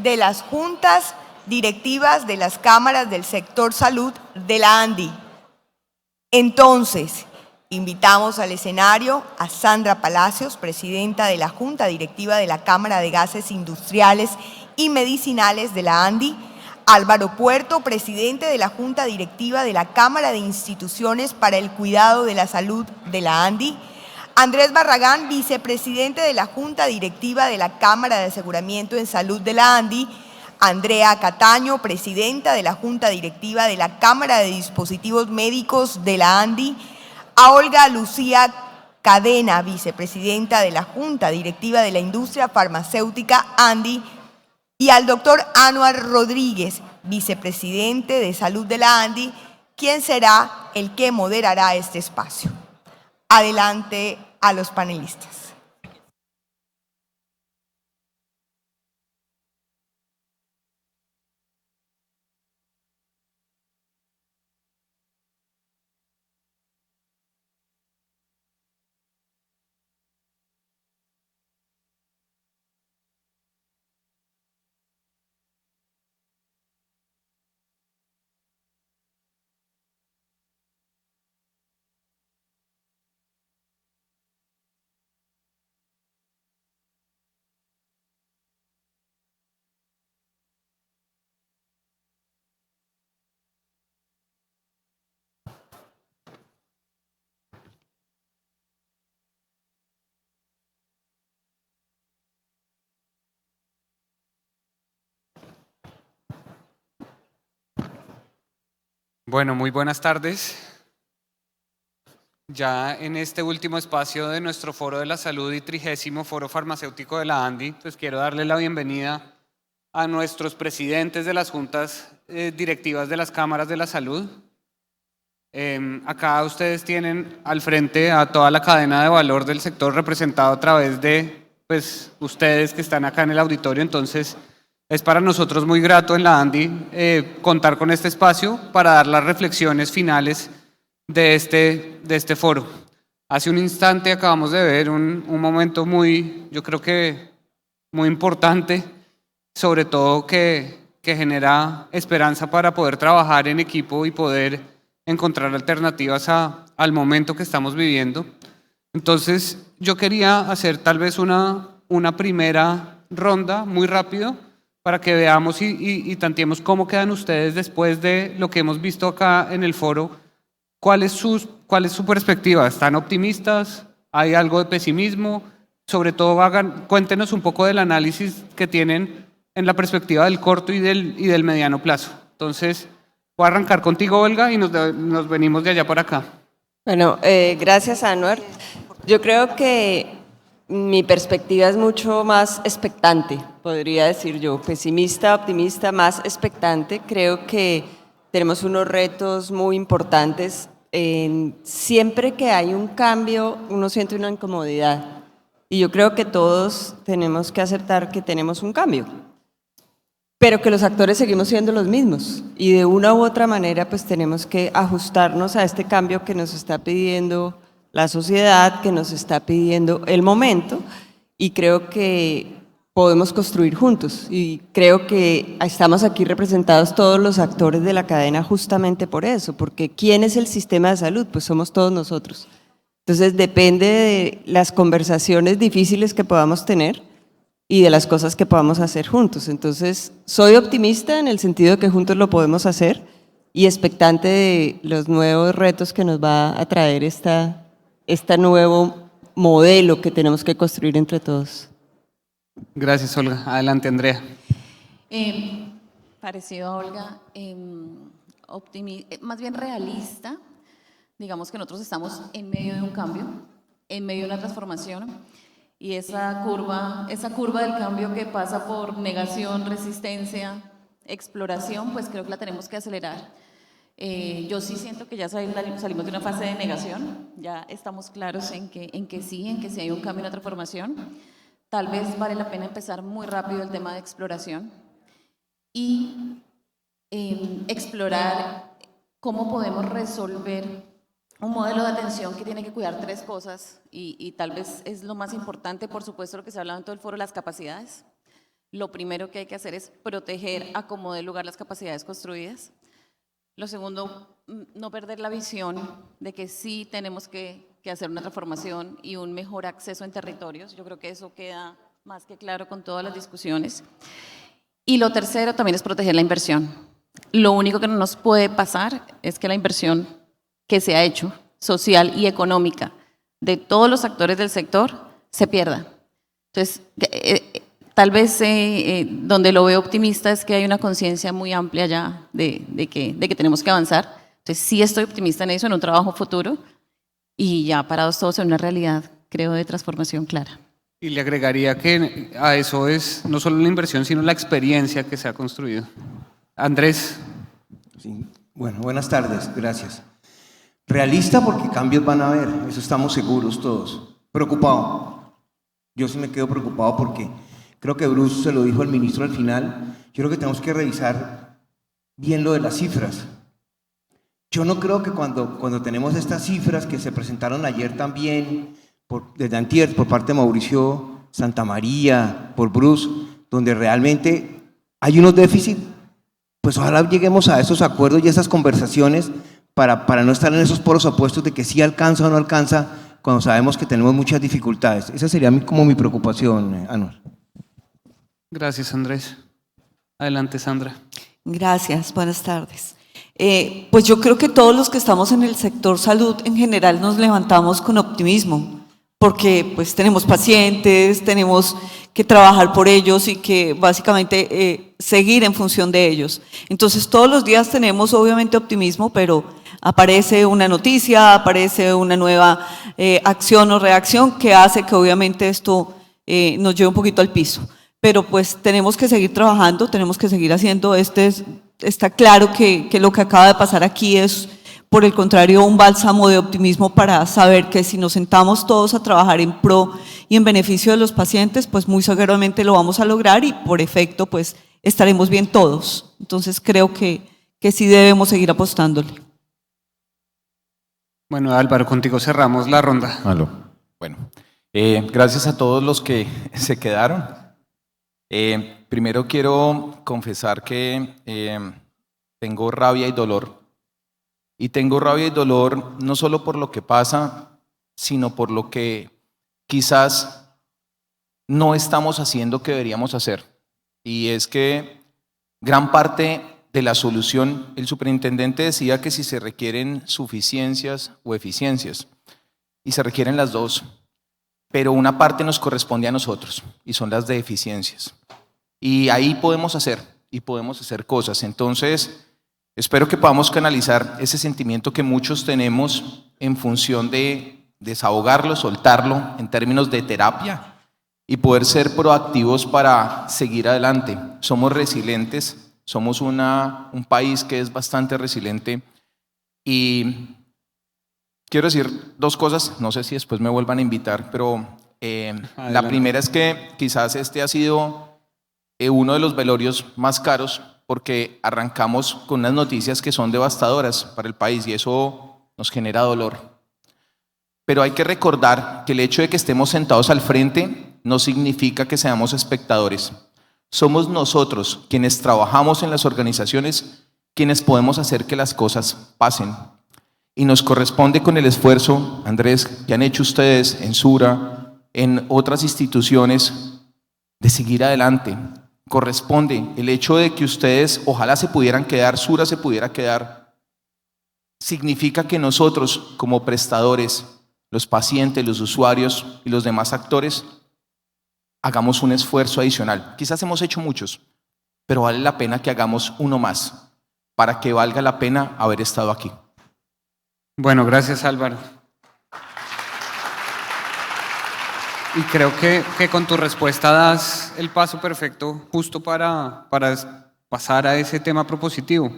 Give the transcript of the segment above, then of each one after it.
de las juntas directivas de las cámaras del sector salud de la ANDI. Entonces, invitamos al escenario a Sandra Palacios, presidenta de la Junta Directiva de la Cámara de Gases Industriales y Medicinales de la ANDI, Álvaro Puerto, presidente de la Junta Directiva de la Cámara de Instituciones para el Cuidado de la Salud de la ANDI, Andrés Barragán, vicepresidente de la Junta Directiva de la Cámara de Aseguramiento en Salud de la ANDI, Andrea Cataño, presidenta de la Junta Directiva de la Cámara de Dispositivos Médicos de la ANDI, a Olga Lucía Cadena, vicepresidenta de la Junta Directiva de la Industria Farmacéutica ANDI, y al doctor Anuar Rodríguez, vicepresidente de Salud de la ANDI, quien será el que moderará este espacio. Adelante a los panelistas. Bueno, muy buenas tardes. Ya en este último espacio de nuestro Foro de la Salud y 30º Foro Farmacéutico de la ANDI, pues quiero darle la bienvenida a nuestros presidentes de las juntas directivas de las cámaras de la salud. Acá ustedes tienen al frente a toda la cadena de valor del sector representado a través de ustedes que están acá en el auditorio. Entonces es para nosotros muy grato en la ANDI contar con este espacio para dar las reflexiones finales de este foro. Hace un instante acabamos de ver un momento yo creo que muy importante, sobre todo que genera esperanza para poder trabajar en equipo y poder encontrar alternativas al momento que estamos viviendo. Entonces yo quería hacer tal vez una primera ronda muy rápido para que veamos y tanteemos cómo quedan ustedes después de lo que hemos visto acá en el foro. ¿Cuál es su perspectiva? ¿Están optimistas? ¿Hay algo de pesimismo? Sobre todo, cuéntenos un poco del análisis que tienen en la perspectiva del corto y del mediano plazo. Entonces, voy a arrancar contigo, Olga, y nos venimos de allá para acá. Bueno, gracias, Anuar. Yo creo que mi perspectiva es mucho más expectante, podría decir yo, pesimista, optimista, más expectante. Creo que tenemos unos retos muy importantes. Siempre que hay un cambio, uno siente una incomodidad. Y yo creo que todos tenemos que aceptar que tenemos un cambio, pero que los actores seguimos siendo los mismos. Y de una u otra manera, pues tenemos que ajustarnos a este cambio que nos está pidiendo la sociedad, que nos está pidiendo el momento, y creo que podemos construir juntos, y creo que estamos aquí representados todos los actores de la cadena justamente por eso, porque ¿quién es el sistema de salud? Pues somos todos nosotros. Entonces depende de las conversaciones difíciles que podamos tener y de las cosas que podamos hacer juntos. Entonces soy optimista en el sentido de que juntos lo podemos hacer y expectante de los nuevos retos que nos va a traer este nuevo modelo que tenemos que construir entre todos. Gracias, Olga. Adelante, Andrea. Parecido a Olga, más bien realista. Digamos que nosotros estamos en medio de un cambio, en medio de una transformación, y esa curva del cambio que pasa por negación, resistencia, exploración, pues creo que la tenemos que acelerar. Yo sí siento que ya salimos de una fase de negación, ya estamos claros en que sí hay un cambio, una transformación. Tal vez vale la pena empezar muy rápido el tema de exploración y explorar cómo podemos resolver un modelo de atención que tiene que cuidar tres cosas y tal vez es lo más importante, por supuesto, lo que se ha hablado en todo el foro, las capacidades. lo primero que hay que hacer es proteger a como dé lugar las capacidades construidas. Lo segundo, no perder la visión de que sí tenemos que hacer una transformación y un mejor acceso en territorios. Yo creo que eso queda más que claro con todas las discusiones. Y lo tercero también es proteger la inversión. Lo único que no nos puede pasar es que la inversión que se ha hecho, social y económica, de todos los actores del sector, se pierda. Entonces, tal vez donde lo veo optimista es que hay una conciencia muy amplia ya de que tenemos que avanzar. Entonces, sí estoy optimista en eso, en un trabajo futuro, y ya parados todos en una realidad, creo, de transformación clara. Y le agregaría que a eso es no solo la inversión, sino la experiencia que se ha construido. Andrés. Sí. Bueno, buenas tardes, gracias. Realista porque cambios van a haber, eso estamos seguros todos. Preocupado. Yo sí me quedo preocupado porque creo que Bruce se lo dijo al ministro al final. Yo creo que tenemos que revisar bien lo de las cifras. Yo no creo que cuando tenemos estas cifras que se presentaron ayer también, desde antier, por parte de Mauricio Santamaría, por Bruce, donde realmente hay unos déficits, pues ojalá lleguemos a esos acuerdos y esas conversaciones para no estar en esos poros opuestos de que sí alcanza o no alcanza cuando sabemos que tenemos muchas dificultades. Esa sería como mi preocupación, Anuar. Gracias, Andrés. Adelante, Sandra. Gracias, buenas tardes. Pues yo creo que todos los que estamos en el sector salud en general nos levantamos con optimismo, porque pues tenemos pacientes, tenemos que trabajar por ellos y que básicamente seguir en función de ellos. Entonces todos los días tenemos obviamente optimismo, pero aparece una noticia, aparece una nueva acción o reacción que hace que obviamente esto nos lleve un poquito al piso. Pero pues tenemos que seguir trabajando, tenemos que seguir haciendo. Está claro que lo que acaba de pasar aquí es, por el contrario, un bálsamo de optimismo para saber que si nos sentamos todos a trabajar en pro y en beneficio de los pacientes, pues muy seguramente lo vamos a lograr y por efecto pues estaremos bien todos. Entonces creo que sí debemos seguir apostándole. Bueno, Álvaro, contigo cerramos la ronda. Aló. Bueno, gracias a todos los que se quedaron. Primero quiero confesar que tengo rabia y dolor. Y tengo rabia y dolor no solo por lo que pasa, sino por lo que quizás no estamos haciendo que deberíamos hacer. Y es que gran parte de la solución, el superintendente decía que si se requieren suficiencias o eficiencias, y se requieren las dos, pero una parte nos corresponde a nosotros, y son las de eficiencias. Y ahí podemos hacer cosas. Entonces, espero que podamos canalizar ese sentimiento que muchos tenemos en función de desahogarlo, soltarlo en términos de terapia y poder ser proactivos para seguir adelante. Somos resilientes, somos un país que es bastante resiliente y quiero decir dos cosas, no sé si después me vuelvan a invitar, pero la primera es que quizás este ha sido uno de los velorios más caros porque arrancamos con unas noticias que son devastadoras para el país y eso nos genera dolor. Pero hay que recordar que el hecho de que estemos sentados al frente no significa que seamos espectadores. Somos nosotros quienes trabajamos en las organizaciones, quienes podemos hacer que las cosas pasen. Y nos corresponde con el esfuerzo, Andrés, que han hecho ustedes en Sura, en otras instituciones, de seguir adelante. Corresponde el hecho de que ustedes ojalá se pudieran quedar, Sura se pudiera quedar, significa que nosotros como prestadores, los pacientes, los usuarios y los demás actores, hagamos un esfuerzo adicional. Quizás hemos hecho muchos, pero vale la pena que hagamos uno más, para que valga la pena haber estado aquí. Bueno, gracias, Álvaro. Y creo que con tu respuesta das el paso perfecto justo para pasar a ese tema propositivo.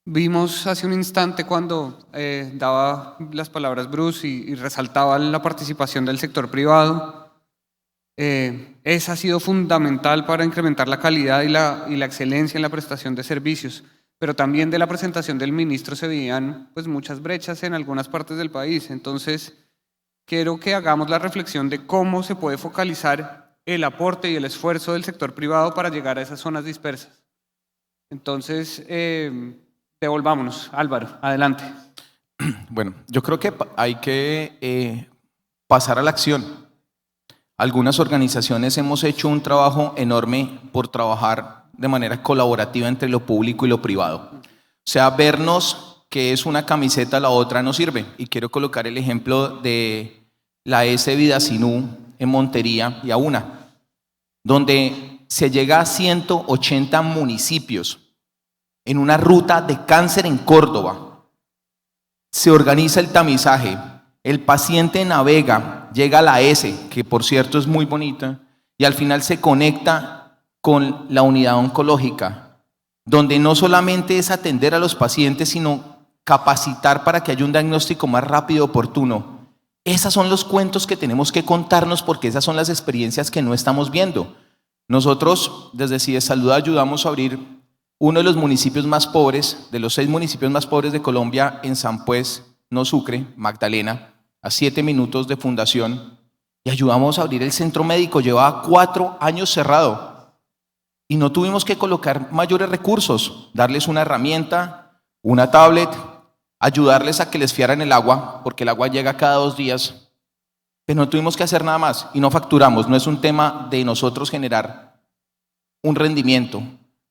Vimos hace un instante cuando daba las palabras Bruce y resaltaba la participación del sector privado. Esa ha sido fundamental para incrementar la calidad y la excelencia en la prestación de servicios, pero también de la presentación del ministro se veían pues, muchas brechas en algunas partes del país. Entonces, quiero que hagamos la reflexión de cómo se puede focalizar el aporte y el esfuerzo del sector privado para llegar a esas zonas dispersas. Entonces, devolvámonos. Álvaro, adelante. Bueno, yo creo que hay que pasar a la acción. Algunas organizaciones hemos hecho un trabajo enorme por trabajar de manera colaborativa entre lo público y lo privado. O sea, vernos que es una camiseta, la otra no sirve. Y quiero colocar el ejemplo de la S Vidasinú en Montería y Auna, donde se llega a 180 municipios en una ruta de cáncer en Córdoba. Se organiza el tamizaje, el paciente navega, llega a la S, que por cierto es muy bonita, y al final se conecta con la unidad oncológica, donde no solamente es atender a los pacientes, sino capacitar para que haya un diagnóstico más rápido y oportuno. Esos son los cuentos que tenemos que contarnos, porque esas son las experiencias que no estamos viendo. Nosotros, desde CIDE Salud, ayudamos a abrir uno de los municipios más pobres, de los 6 municipios más pobres de Colombia, en San Pues, no Sucre, Magdalena, a 7 minutos de fundación, y ayudamos a abrir el centro médico. Llevaba 4 años cerrado y no tuvimos que colocar mayores recursos, darles una herramienta, una tablet, ayudarles a que les fiaran el agua, porque el agua llega cada 2 días, pero no tuvimos que hacer nada más y no facturamos. No es un tema de nosotros generar un rendimiento,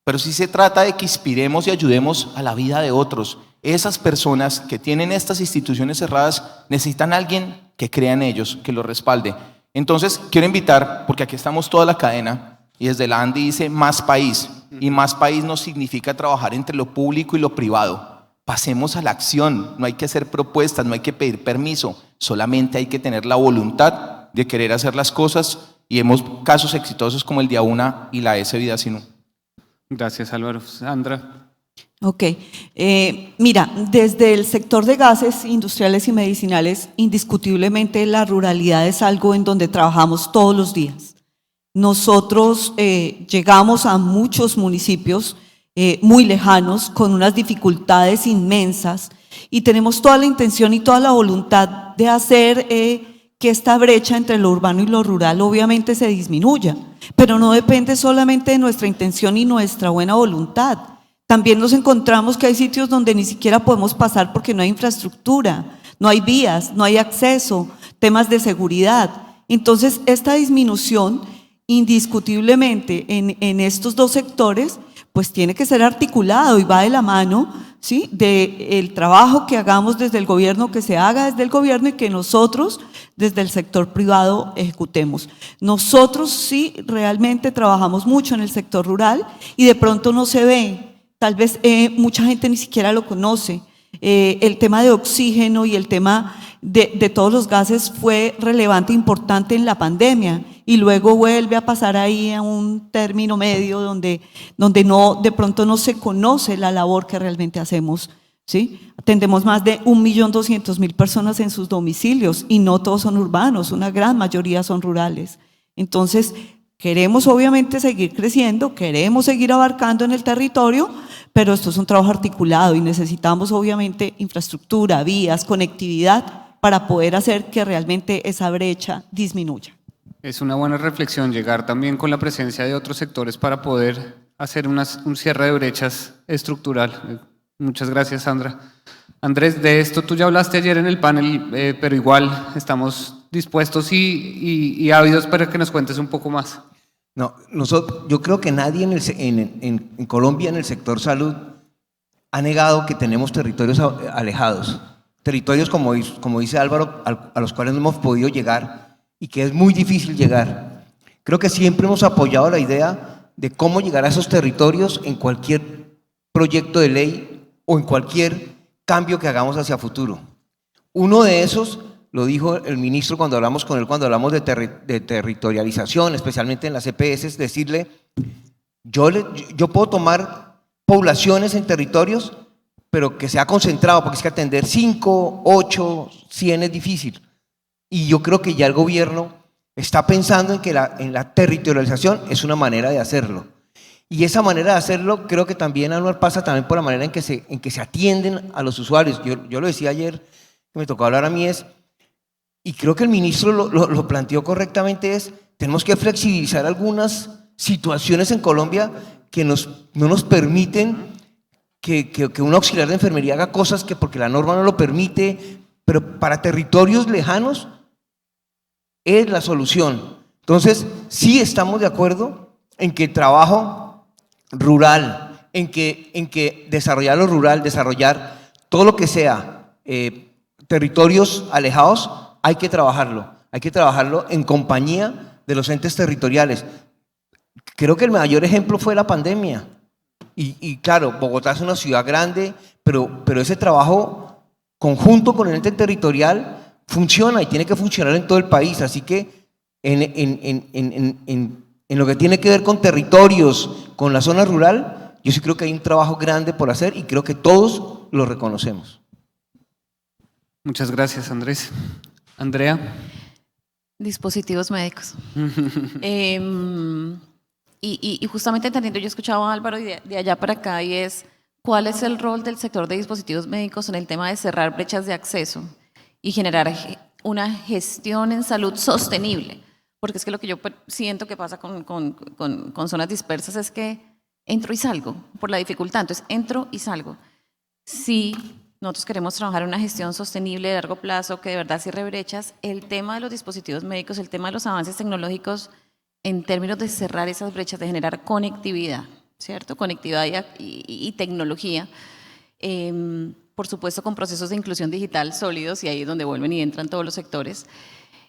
pero sí se trata de que inspiremos y ayudemos a la vida de otros. Esas personas que tienen estas instituciones cerradas necesitan a alguien que crea en ellos, que los respalde. Entonces, quiero invitar, porque aquí estamos toda la cadena, y desde la ANDI dice más país, y más país no significa trabajar entre lo público y lo privado. Pasemos a la acción, no hay que hacer propuestas, no hay que pedir permiso, solamente hay que tener la voluntad de querer hacer las cosas, y vemos casos exitosos como el de Auna y la S Vidasinú. Gracias, Álvaro. Sandra. Ok, mira, desde el sector de gases industriales y medicinales, indiscutiblemente la ruralidad es algo en donde trabajamos todos los días. Nosotros llegamos a muchos municipios muy lejanos, con unas dificultades inmensas, y tenemos toda la intención y toda la voluntad de hacer que esta brecha entre lo urbano y lo rural obviamente se disminuya, pero no depende solamente de nuestra intención y nuestra buena voluntad. También nos encontramos que hay sitios donde ni siquiera podemos pasar porque no hay infraestructura, no hay vías, no hay acceso, temas de seguridad. Entonces, esta disminución indiscutiblemente en estos 2 sectores, pues tiene que ser articulado y va de la mano, ¿sí?, del trabajo que hagamos desde el gobierno, que se haga desde el gobierno, y que nosotros desde el sector privado ejecutemos. Nosotros sí realmente trabajamos mucho en el sector rural y de pronto no se ve. Tal vez mucha gente ni siquiera lo conoce. El tema de oxígeno y el tema de todos los gases fue relevante e importante en la pandemia, y luego vuelve a pasar ahí a un término medio donde no, de pronto no se conoce la labor que realmente hacemos, ¿sí? Atendemos más de 1.200.000 personas en sus domicilios, y no todos son urbanos, una gran mayoría son rurales. Entonces, queremos obviamente seguir creciendo, queremos seguir abarcando en el territorio, pero esto es un trabajo articulado y necesitamos obviamente infraestructura, vías, conectividad para poder hacer que realmente esa brecha disminuya. Es una buena reflexión llegar también con la presencia de otros sectores para poder hacer un cierre de brechas estructural. Muchas gracias, Sandra. Andrés, de esto tú ya hablaste ayer en el panel, pero igual estamos dispuestos y ávidos para que nos cuentes un poco más. No, yo creo que nadie en Colombia, en el sector salud, ha negado que tenemos territorios alejados, territorios como dice Álvaro, a los cuales no hemos podido llegar y que es muy difícil llegar. Creo que siempre hemos apoyado la idea de cómo llegar a esos territorios en cualquier proyecto de ley o en cualquier cambio que hagamos hacia futuro. Uno de esos lo dijo el ministro cuando hablamos con él, cuando hablamos de territorialización, especialmente en las EPS, decirle, yo puedo tomar poblaciones en territorios, pero que sea concentrado, porque es que atender 5, 8, 100 es difícil. Y yo creo que ya el gobierno está pensando en que en la territorialización es una manera de hacerlo. Y esa manera de hacerlo creo que también, Anuar, pasa también por la manera en que se atienden a los usuarios. Yo lo decía ayer, que me tocó hablar a mí, y creo que el ministro lo planteó correctamente, es tenemos que flexibilizar algunas situaciones en Colombia que no nos permiten que un auxiliar de enfermería haga cosas que porque la norma no lo permite, pero para territorios lejanos es la solución. Entonces, sí estamos de acuerdo en que el trabajo rural, en que desarrollar lo rural, desarrollar todo lo que sea territorios alejados, hay que trabajarlo en compañía de los entes territoriales. Creo que el mayor ejemplo fue la pandemia. Y claro, Bogotá es una ciudad grande, pero ese trabajo conjunto con el ente territorial funciona y tiene que funcionar en todo el país. Así que en lo que tiene que ver con territorios, con la zona rural, yo sí creo que hay un trabajo grande por hacer y creo que todos lo reconocemos. Muchas gracias, Andrés. Andrea. Dispositivos médicos. Y justamente entendiendo, yo escuchaba a Álvaro de allá para acá y es, ¿cuál es el rol del sector de dispositivos médicos en el tema de cerrar brechas de acceso y generar una gestión en salud sostenible? Porque es que lo que yo siento que pasa con zonas dispersas es que entro y salgo por la dificultad, entonces entro y salgo. Si nosotros queremos trabajar en una gestión sostenible de largo plazo que de verdad cierre brechas, el tema de los dispositivos médicos, el tema de los avances tecnológicos en términos de cerrar esas brechas, de generar conectividad, ¿cierto? Conectividad y tecnología, por supuesto con procesos de inclusión digital sólidos, y ahí es donde vuelven y entran todos los sectores,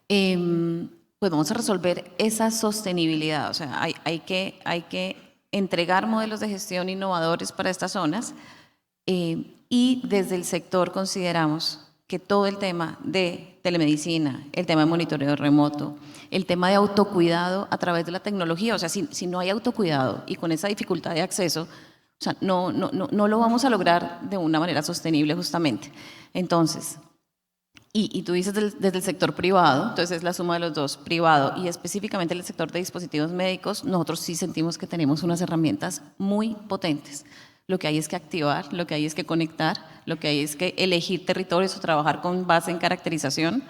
pues vamos a resolver esa sostenibilidad. O sea, hay que entregar modelos de gestión innovadores para estas zonas, y desde el sector consideramos que todo el tema de telemedicina, el tema de monitoreo remoto, el tema de autocuidado a través de la tecnología, o sea, si no hay autocuidado y con esa dificultad de acceso, o sea, no lo vamos a lograr de una manera sostenible justamente. Entonces, y tú dices desde el sector privado, entonces es la suma de los dos, privado y específicamente el sector de dispositivos médicos, nosotros sí sentimos que tenemos unas herramientas muy potentes. Lo que hay es que activar, lo que hay es que conectar, lo que hay es que elegir territorios o trabajar con base en caracterización,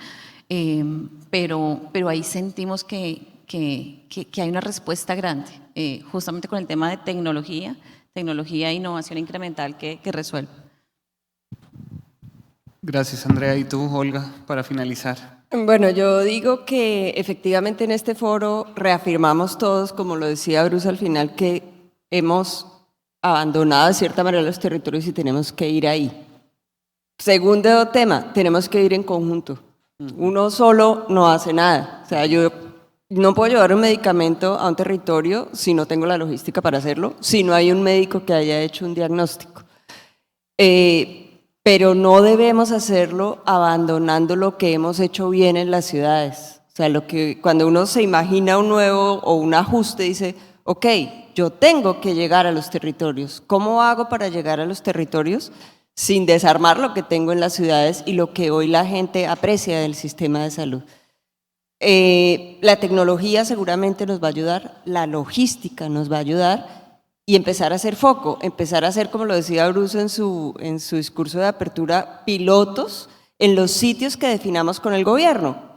pero ahí sentimos que hay una respuesta grande, justamente con el tema de tecnología e innovación incremental que resuelve. Gracias, Andrea. ¿Y tú, Olga, para finalizar? Bueno, yo digo que efectivamente en este foro reafirmamos todos, como lo decía Bruce al final, que hemos abandonado de cierta manera los territorios y tenemos que ir ahí. Segundo tema, tenemos que ir en conjunto. Uno solo no hace nada. O sea, yo no puedo llevar un medicamento a un territorio si no tengo la logística para hacerlo, si no hay un médico que haya hecho un diagnóstico. Pero no debemos hacerlo abandonando lo que hemos hecho bien en las ciudades. O sea, cuando uno se imagina un nuevo o un ajuste, dice, ok, yo tengo que llegar a los territorios. ¿Cómo hago para llegar a los territorios sin desarmar lo que tengo en las ciudades y lo que hoy la gente aprecia del sistema de salud? La tecnología seguramente nos va a ayudar, la logística nos va a ayudar y empezar a hacer foco, empezar a hacer, como lo decía Bruce en su discurso de apertura, pilotos en los sitios que definamos con el gobierno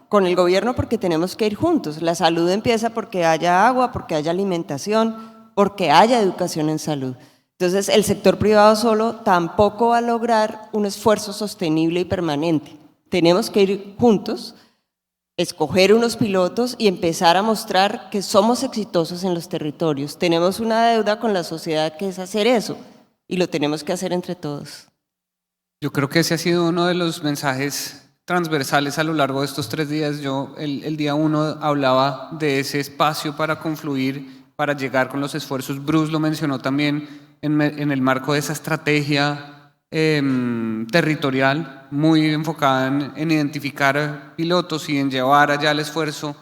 porque tenemos que ir juntos. La salud empieza porque haya agua, porque haya alimentación, porque haya educación en salud. Entonces, el sector privado solo tampoco va a lograr un esfuerzo sostenible y permanente. Tenemos que ir juntos, escoger unos pilotos y empezar a mostrar que somos exitosos en los territorios. Tenemos una deuda con la sociedad que es hacer eso y lo tenemos que hacer entre todos. Yo creo que ese ha sido uno de los mensajes transversales a lo largo de estos 3 días. Yo el día 1 hablaba de ese espacio para confluir, para llegar con los esfuerzos. Bruce lo mencionó también en el marco de esa estrategia territorial, muy enfocada en identificar pilotos y en llevar allá el esfuerzo.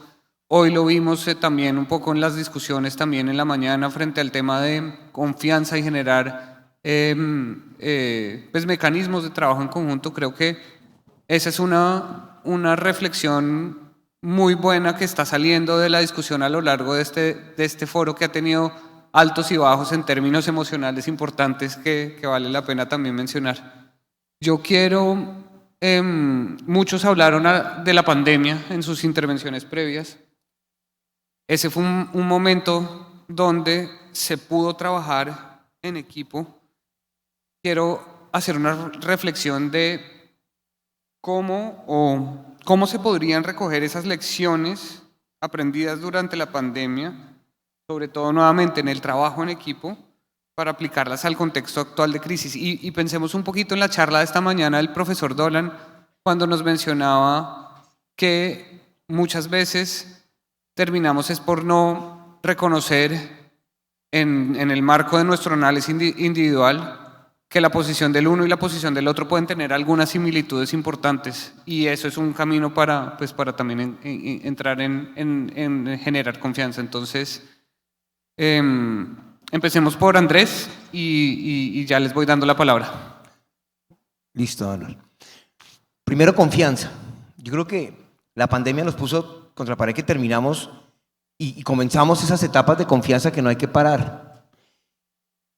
Hoy lo vimos también un poco en las discusiones también en la mañana frente al tema de confianza y generar pues mecanismos de trabajo en conjunto. Creo que esa es una reflexión muy buena que está saliendo de la discusión a lo largo de este foro, que ha tenido altos y bajos en términos emocionales importantes que vale la pena también mencionar. Yo quiero, muchos hablaron de la pandemia en sus intervenciones previas. ese fue un momento donde se pudo trabajar en equipo. Quiero hacer una reflexión de cómo se podrían recoger esas lecciones aprendidas durante la pandemia, sobre todo nuevamente en el trabajo en equipo, para aplicarlas al contexto actual de crisis. Y pensemos un poquito en la charla de esta mañana del profesor Dolan, cuando nos mencionaba que muchas veces terminamos es por no reconocer en el marco de nuestro análisis individual que la posición del uno y la posición del otro pueden tener algunas similitudes importantes, y eso es un camino para también entrar en generar confianza. Entonces, empecemos por Andrés y ya les voy dando la palabra. Listo, Donald. Primero, confianza. Yo creo que la pandemia nos puso contra la pared, que terminamos y comenzamos esas etapas de confianza que no hay que parar.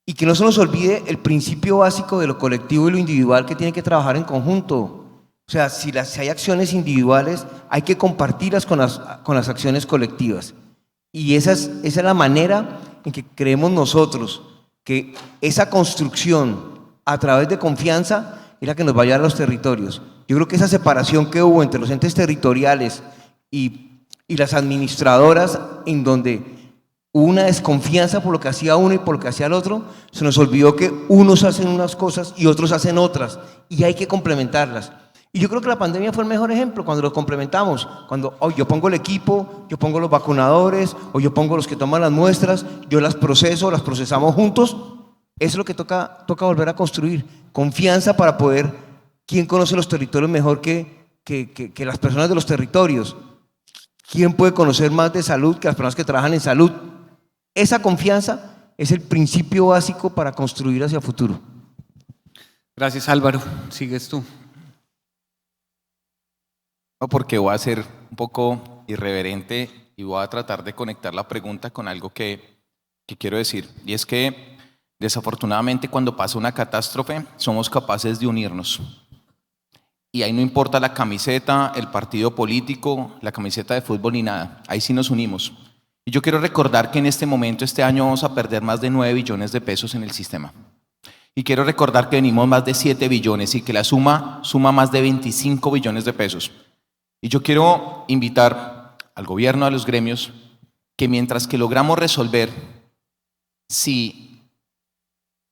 Y que no se nos olvide el principio básico de lo colectivo y lo individual, que tiene que trabajar en conjunto. O sea, si hay acciones individuales, hay que compartirlas con las acciones colectivas. Y esa es la manera en que creemos nosotros que esa construcción a través de confianza es la que nos va a llevar a los territorios. Yo creo que esa separación que hubo entre los entes territoriales y las administradoras, en donde hubo una desconfianza por lo que hacía uno y por lo que hacía el otro, se nos olvidó que unos hacen unas cosas y otros hacen otras, y hay que complementarlas. Y yo creo que la pandemia fue el mejor ejemplo cuando lo complementamos, cuando yo pongo el equipo, yo pongo los vacunadores, o yo pongo los que toman las muestras, yo las proceso, las procesamos juntos. Eso es lo que toca volver a construir, confianza para poder, ¿quién conoce los territorios mejor que las personas de los territorios? ¿Quién puede conocer más de salud que las personas que trabajan en salud? Esa confianza es el principio básico para construir hacia el futuro. Gracias, Álvaro. Sigues tú. No, porque voy a ser un poco irreverente y voy a tratar de conectar la pregunta con algo que quiero decir. Y es que, desafortunadamente, cuando pasa una catástrofe, somos capaces de unirnos. Y ahí no importa la camiseta, el partido político, la camiseta de fútbol ni nada. Ahí sí nos unimos. Y yo quiero recordar que en este momento, este año, vamos a perder más de 9 billones de pesos en el sistema. Y quiero recordar que venimos más de 7 billones y que la suma más de 25 billones de pesos. Y yo quiero invitar al gobierno, a los gremios, que mientras que logramos resolver si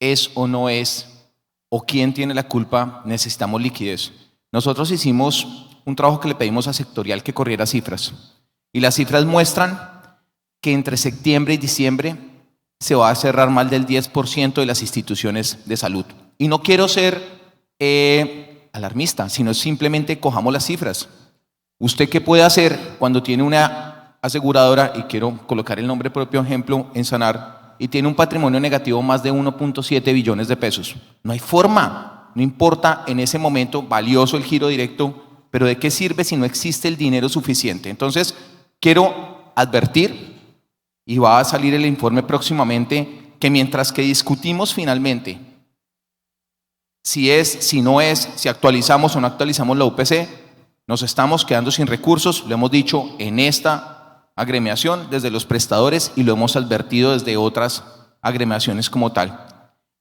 es o no es, o quién tiene la culpa, necesitamos liquidez. Nosotros hicimos un trabajo que le pedimos a Sectorial que corriera cifras. Y las cifras muestran que entre septiembre y diciembre se va a cerrar más del 10% de las instituciones de salud. Y no quiero ser alarmista, sino simplemente cojamos las cifras. ¿Usted qué puede hacer cuando tiene una aseguradora, y quiero colocar el nombre propio ejemplo en Sanar, y tiene un patrimonio negativo más de 1.7 billones de pesos? No hay forma, no importa en ese momento, valioso el giro directo, pero ¿de qué sirve si no existe el dinero suficiente? Entonces, quiero advertir, y va a salir el informe próximamente, que mientras que discutimos finalmente si es, si no es, si actualizamos o no actualizamos la UPC, nos estamos quedando sin recursos. Lo hemos dicho en esta agremiación desde los prestadores y lo hemos advertido desde otras agremiaciones como tal.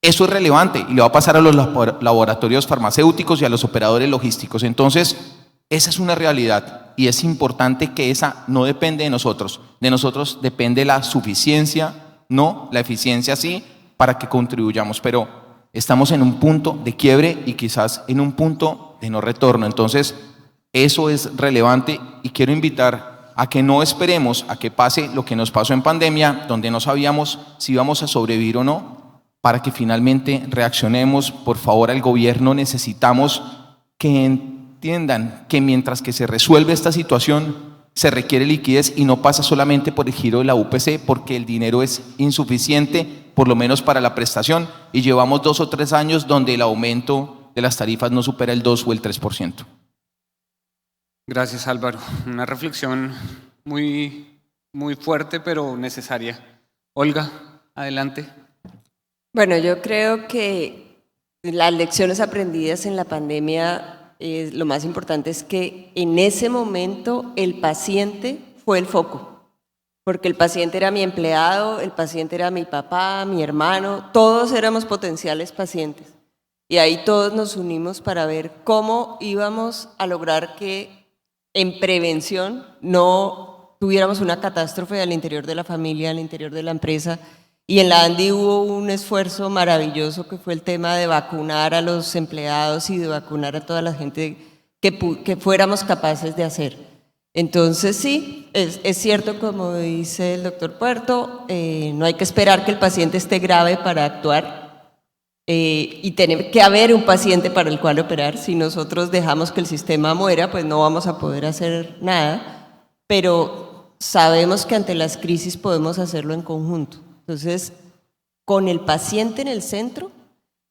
Eso es relevante y le va a pasar a los laboratorios farmacéuticos y a los operadores logísticos. Entonces, esa es una realidad y es importante que esa no depende de nosotros. De nosotros depende la suficiencia, no la eficiencia, sí, para que contribuyamos. Pero estamos en un punto de quiebre y quizás en un punto de no retorno. Entonces, eso es relevante y quiero invitar a que no esperemos a que pase lo que nos pasó en pandemia, donde no sabíamos si íbamos a sobrevivir o no, para que finalmente reaccionemos. Por favor, al gobierno necesitamos que entiendan que mientras que se resuelve esta situación, se requiere liquidez y no pasa solamente por el giro de la UPC, porque el dinero es insuficiente, por lo menos para la prestación, y llevamos 2 o 3 años donde el aumento de las tarifas no supera el 2 o el 3%. Gracias, Álvaro. Una reflexión muy, muy fuerte, pero necesaria. Olga, adelante. Bueno, yo creo que las lecciones aprendidas en la pandemia, lo más importante es que en ese momento el paciente fue el foco, porque el paciente era mi empleado, el paciente era mi papá, mi hermano, todos éramos potenciales pacientes. Y ahí todos nos unimos para ver cómo íbamos a lograr que en prevención no tuviéramos una catástrofe al interior de la familia, al interior de la empresa. Y en la ANDI hubo un esfuerzo maravilloso que fue el tema de vacunar a los empleados y de vacunar a toda la gente que fuéramos capaces de hacer. Entonces sí, es cierto como dice el doctor Puerto, no hay que esperar que el paciente esté grave para actuar. Y tiene que haber un paciente para el cual operar. Si nosotros dejamos que el sistema muera, pues no vamos a poder hacer nada, pero sabemos que ante las crisis podemos hacerlo en conjunto. Entonces, con el paciente en el centro,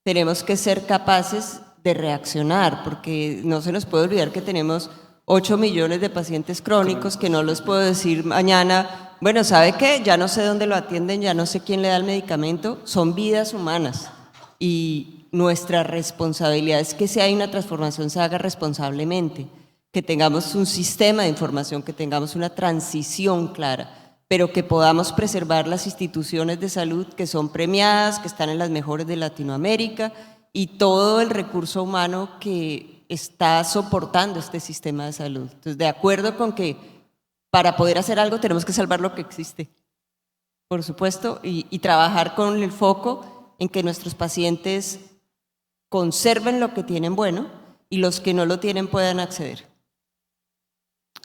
tenemos que ser capaces de reaccionar, porque no se nos puede olvidar que tenemos 8 millones de pacientes crónicos, que no les puedo decir mañana, bueno, ¿sabe qué? Ya no sé dónde lo atienden, ya no sé quién le da el medicamento, son vidas humanas. Y nuestra responsabilidad es que si hay una transformación se haga responsablemente, que tengamos un sistema de información, que tengamos una transición clara, pero que podamos preservar las instituciones de salud que son premiadas, que están en las mejores de Latinoamérica y todo el recurso humano que está soportando este sistema de salud. Entonces, de acuerdo con que para poder hacer algo tenemos que salvar lo que existe, por supuesto, y trabajar con el foco en que nuestros pacientes conserven lo que tienen bueno y los que no lo tienen puedan acceder.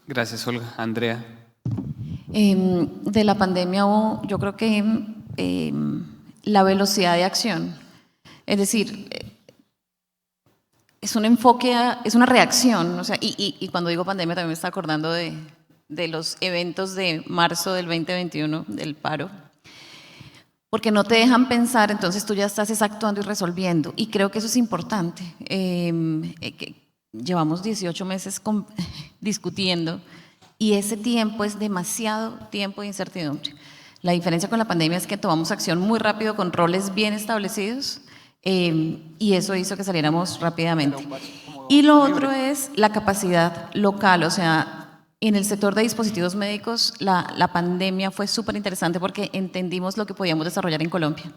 Gracias, Olga. Andrea. De la pandemia hubo, yo creo que la velocidad de acción, es decir, es un enfoque, es una reacción, o sea, y cuando digo pandemia también me está acordando de los eventos de marzo del 2021, del paro, porque no te dejan pensar, entonces tú ya estás actuando y resolviendo, y creo que eso es importante. Llevamos 18 meses discutiendo, y ese tiempo es demasiado tiempo de incertidumbre. La diferencia con la pandemia es que tomamos acción muy rápido con roles bien establecidos, y eso hizo que saliéramos rápidamente. Y lo otro es la capacidad local, o sea, en el sector de dispositivos médicos, la pandemia fue súper interesante porque entendimos lo que podíamos desarrollar en Colombia.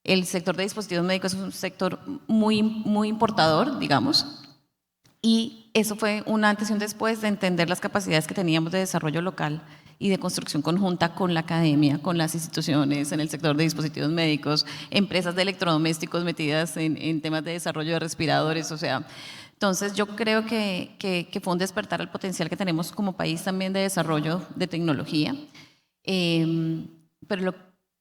El sector de dispositivos médicos es un sector muy importador, digamos, y eso fue un antes y un después de entender las capacidades que teníamos de desarrollo local y de construcción conjunta con la academia, con las instituciones en el sector de dispositivos médicos, empresas de electrodomésticos metidas en temas de desarrollo de respiradores, o sea. Entonces yo creo que fue un despertar al potencial que tenemos como país también de desarrollo de tecnología, pero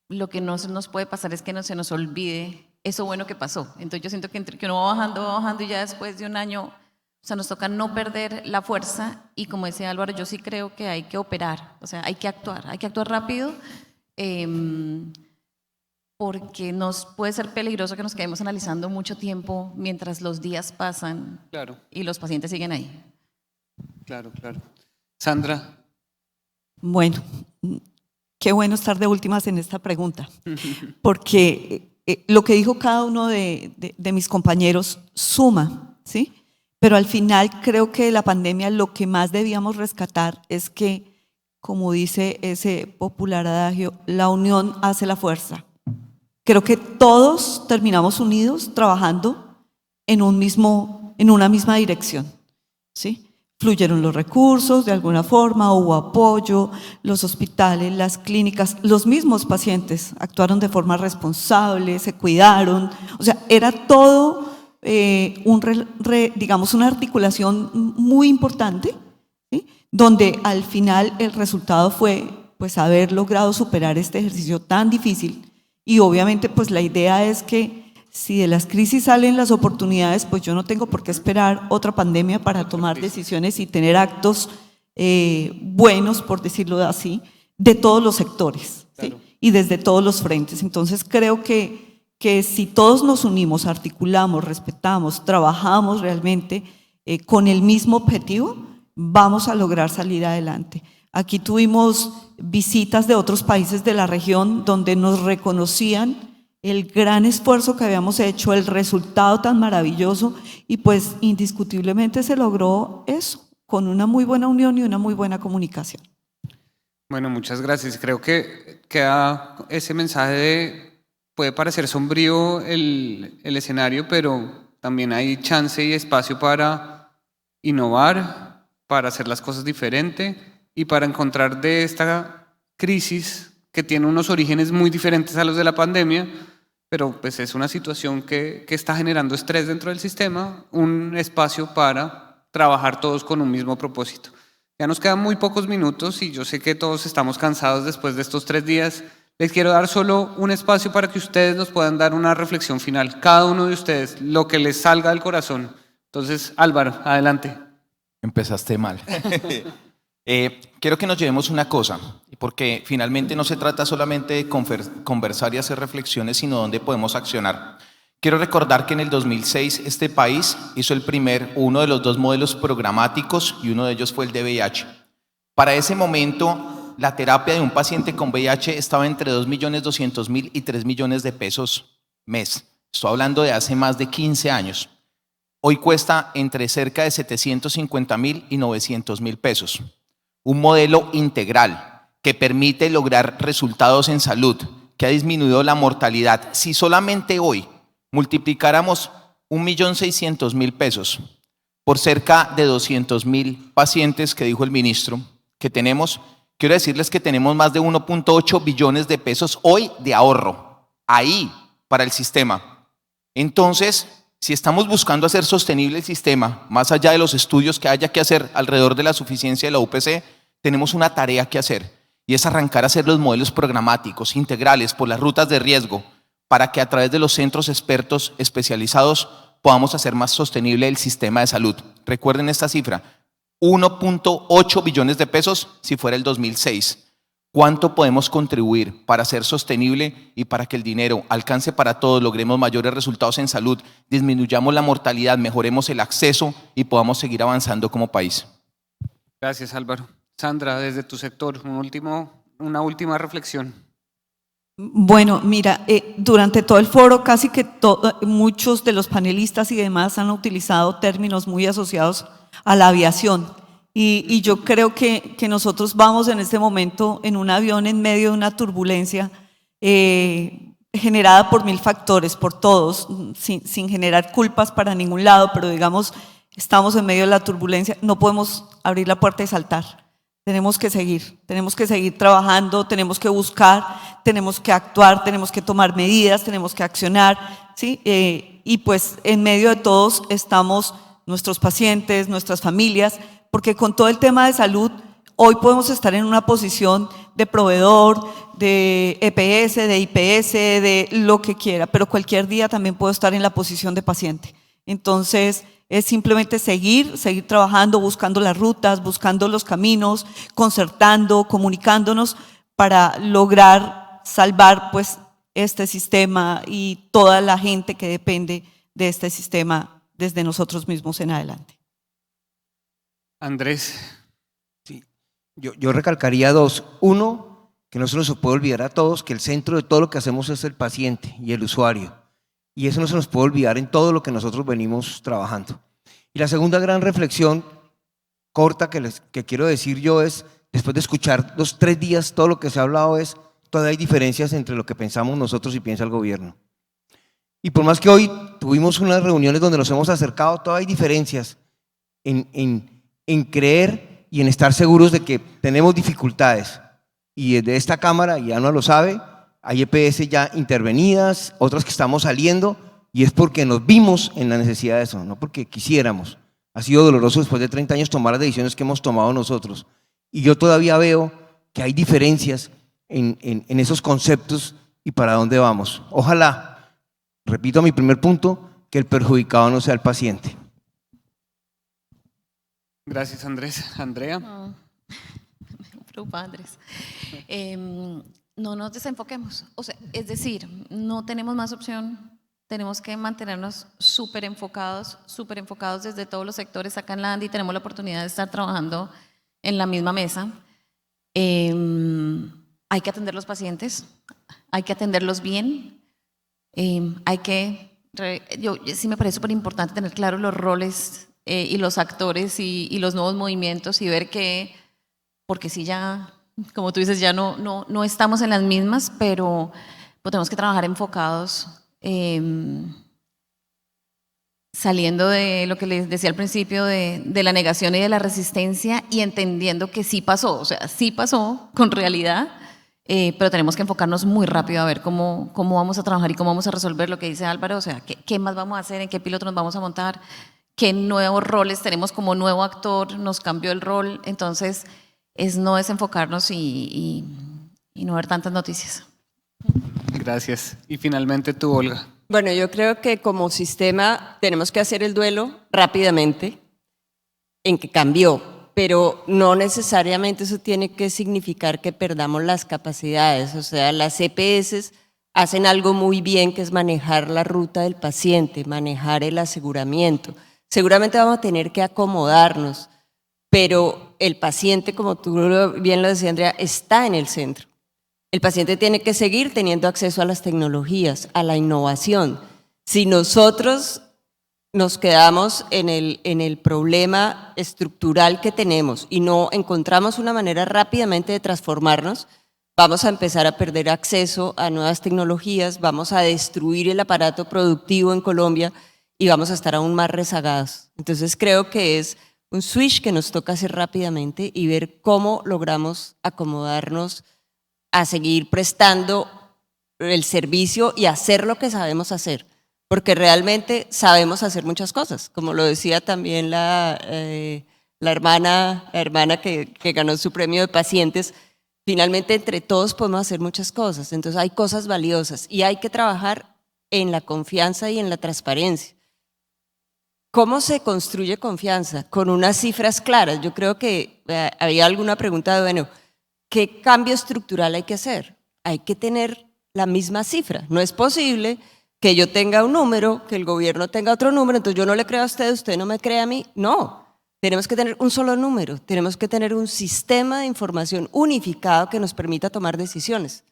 lo que no nos puede pasar es que no se nos olvide eso bueno que pasó. Entonces yo siento que uno va bajando y ya después de un año, o sea, nos toca no perder la fuerza y como decía Álvaro, yo sí creo que hay que operar, o sea, hay que actuar rápido, porque nos puede ser peligroso que nos quedemos analizando mucho tiempo mientras los días pasan. Claro. Y los pacientes siguen ahí. Claro. Sandra. Bueno, qué bueno estar de últimas en esta pregunta, porque lo que dijo cada uno de mis compañeros suma, ¿sí? Pero al final creo que de la pandemia lo que más debíamos rescatar es que, como dice ese popular adagio, la unión hace la fuerza. Creo que todos terminamos unidos trabajando en una misma dirección, ¿sí? Fluyeron los recursos de alguna forma, hubo apoyo, los hospitales, las clínicas, los mismos pacientes actuaron de forma responsable, se cuidaron, o sea, era todo digamos una articulación muy importante, ¿sí? Donde al final el resultado fue pues haber logrado superar este ejercicio tan difícil. Y obviamente pues la idea es que si de las crisis salen las oportunidades, pues yo no tengo por qué esperar otra pandemia para tomar decisiones y tener actos buenos, por decirlo así, de todos los sectores, ¿sí? Y desde todos los frentes. Entonces creo que si todos nos unimos, articulamos, respetamos, trabajamos realmente con el mismo objetivo, vamos a lograr salir adelante. Aquí tuvimos visitas de otros países de la región donde nos reconocían el gran esfuerzo que habíamos hecho, el resultado tan maravilloso y pues indiscutiblemente se logró eso, con una muy buena unión y una muy buena comunicación. Bueno, muchas gracias. Creo que queda ese mensaje de, puede parecer sombrío el escenario, pero también hay chance y espacio para innovar, para hacer las cosas diferente y para encontrar de esta crisis que tiene unos orígenes muy diferentes a los de la pandemia, pero pues es una situación que está generando estrés dentro del sistema, un espacio para trabajar todos con un mismo propósito. Ya nos quedan muy pocos minutos y yo sé que todos estamos cansados después de estos 3 días. Les quiero dar solo un espacio para que ustedes nos puedan dar una reflexión final, cada uno de ustedes, lo que les salga del corazón. Entonces, Álvaro, adelante. Empezaste mal. Quiero que nos llevemos una cosa, porque finalmente no se trata solamente de conversar y hacer reflexiones, sino dónde podemos accionar. Quiero recordar que en el 2006 este país hizo uno de los 2 modelos programáticos y uno de ellos fue el de VIH. Para ese momento, la terapia de un paciente con VIH estaba entre 2.200.000 y 3 millones de pesos mes. Estoy hablando de hace más de 15 años. Hoy cuesta entre cerca de 750.000 y 900.000 pesos. Un modelo integral que permite lograr resultados en salud, que ha disminuido la mortalidad. Si solamente hoy multiplicáramos 1.600.000 pesos por cerca de 200.000 pacientes que dijo el ministro que tenemos, quiero decirles que tenemos más de 1.8 billones de pesos hoy de ahorro, ahí para el sistema. Entonces, si estamos buscando hacer sostenible el sistema, más allá de los estudios que haya que hacer alrededor de la suficiencia de la UPC, tenemos una tarea que hacer y es arrancar a hacer los modelos programáticos integrales por las rutas de riesgo para que a través de los centros expertos especializados podamos hacer más sostenible el sistema de salud. Recuerden esta cifra, 1.8 billones de pesos si fuera el 2006. ¿Cuánto podemos contribuir para ser sostenible y para que el dinero alcance para todos, logremos mayores resultados en salud, disminuyamos la mortalidad, mejoremos el acceso y podamos seguir avanzando como país? Gracias, Álvaro. Sandra, desde tu sector, una última reflexión. Bueno, mira, durante todo el foro casi que muchos de los panelistas y demás han utilizado términos muy asociados a la aviación y yo creo que nosotros vamos en este momento en un avión en medio de una turbulencia generada por 1000 factores, por todos, sin generar culpas para ningún lado, pero digamos, estamos en medio de la turbulencia, no podemos abrir la puerta y saltar. Tenemos que seguir trabajando, tenemos que buscar, tenemos que actuar, tenemos que tomar medidas, tenemos que accionar, ¿sí? Y pues en medio de todos estamos nuestros pacientes, nuestras familias, porque con todo el tema de salud, hoy podemos estar en una posición de proveedor, de EPS, de IPS, de lo que quiera, pero cualquier día también puedo estar en la posición de paciente. Entonces, es simplemente seguir trabajando, buscando las rutas, buscando los caminos, concertando, comunicándonos para lograr salvar pues este sistema y toda la gente que depende de este sistema desde nosotros mismos en adelante. Andrés. Sí, yo recalcaría 2. Uno, que no se nos puede olvidar a todos que el centro de todo lo que hacemos es el paciente y el usuario. Y eso no se nos puede olvidar en todo lo que nosotros venimos trabajando. Y la segunda gran reflexión corta que quiero decir yo es, después de escuchar los 3 días, todo lo que se ha hablado es, todavía hay diferencias entre lo que pensamos nosotros y piensa el gobierno. Y por más que hoy tuvimos unas reuniones donde nos hemos acercado, todavía hay diferencias en creer y en estar seguros de que tenemos dificultades. Y desde esta Cámara, ya no lo sabe, hay EPS ya intervenidas, otras que estamos saliendo, y es porque nos vimos en la necesidad de eso, no porque quisiéramos. Ha sido doloroso después de 30 años tomar las decisiones que hemos tomado nosotros. Y yo todavía veo que hay diferencias en esos conceptos y para dónde vamos. Ojalá, repito mi primer punto, que el perjudicado no sea el paciente. Gracias, Andrés. Andrea. Me preocupa, Andrés. No nos desenfoquemos. O sea, es decir, no tenemos más opción. Tenemos que mantenernos súper enfocados desde todos los sectores. Acá en la ANDI tenemos la oportunidad de estar trabajando en la misma mesa. Hay que atender los pacientes, hay que atenderlos bien. Sí me parece súper importante tener claros los roles y los actores y los nuevos movimientos y ver que, porque si ya como tú dices, ya no estamos en las mismas, pero pues tenemos que trabajar enfocados, saliendo de lo que les decía al principio de la negación y de la resistencia y entendiendo que sí pasó, o sea, sí pasó con realidad, pero tenemos que enfocarnos muy rápido a ver cómo vamos a trabajar y cómo vamos a resolver lo que dice Álvaro, o sea, qué más vamos a hacer, en qué piloto nos vamos a montar, qué nuevos roles tenemos como nuevo actor, nos cambió el rol, entonces no es enfocarnos y no ver tantas noticias. Gracias. Y finalmente tú, Olga. Bueno, yo creo que como sistema tenemos que hacer el duelo rápidamente en que cambió, pero no necesariamente eso tiene que significar que perdamos las capacidades. O sea, las EPS hacen algo muy bien, que es manejar la ruta del paciente, manejar el aseguramiento. Seguramente vamos a tener que acomodarnos, pero el paciente, como tú bien lo decías, Andrea, está en el centro. El paciente tiene que seguir teniendo acceso a las tecnologías, a la innovación. Si nosotros nos quedamos en el problema estructural que tenemos y no encontramos una manera rápidamente de transformarnos, vamos a empezar a perder acceso a nuevas tecnologías, vamos a destruir el aparato productivo en Colombia y vamos a estar aún más rezagados. Entonces creo que es un switch que nos toca hacer rápidamente y ver cómo logramos acomodarnos a seguir prestando el servicio y hacer lo que sabemos hacer, porque realmente sabemos hacer muchas cosas, como lo decía también la hermana que ganó su premio de pacientes. Finalmente entre todos podemos hacer muchas cosas, entonces hay cosas valiosas y hay que trabajar en la confianza y en la transparencia. ¿Cómo se construye confianza? Con unas cifras claras. Yo creo que había alguna pregunta de, bueno, ¿qué cambio estructural hay que hacer? Hay que tener la misma cifra. No es posible que yo tenga un número, que el gobierno tenga otro número, entonces yo no le creo a usted no me cree a mí. No, tenemos que tener un solo número, tenemos que tener un sistema de información unificado que nos permita tomar decisiones.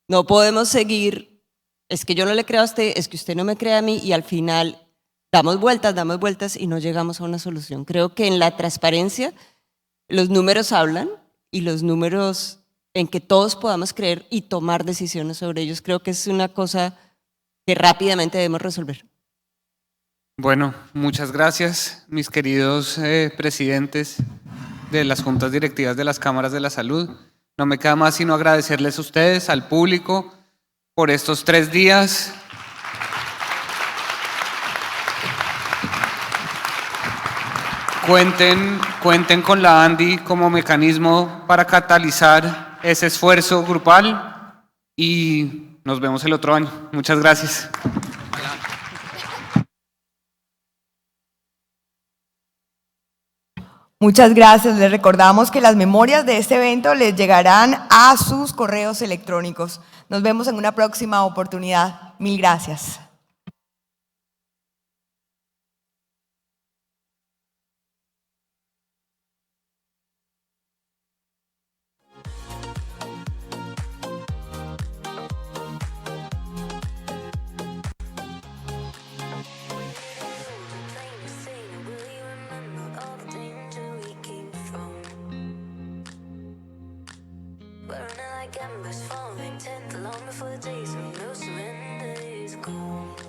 No podemos seguir, es que yo no le creo a usted, es que usted no me cree a mí y al final damos vueltas y no llegamos a una solución. Creo que en la transparencia los números hablan, y los números en que todos podamos creer y tomar decisiones sobre ellos, creo que es una cosa que rápidamente debemos resolver. Bueno, muchas gracias, mis queridos presidentes de las juntas directivas de las cámaras de la salud. No me queda más sino agradecerles a ustedes, al público, por estos 3 días. Cuenten con la ANDI como mecanismo para catalizar ese esfuerzo grupal y nos vemos el otro año. Muchas gracias. Muchas gracias. Les recordamos que las memorias de este evento les llegarán a sus correos electrónicos. Nos vemos en una próxima oportunidad. Mil gracias. Embers falling, 10th long before the days of no surrender is gone.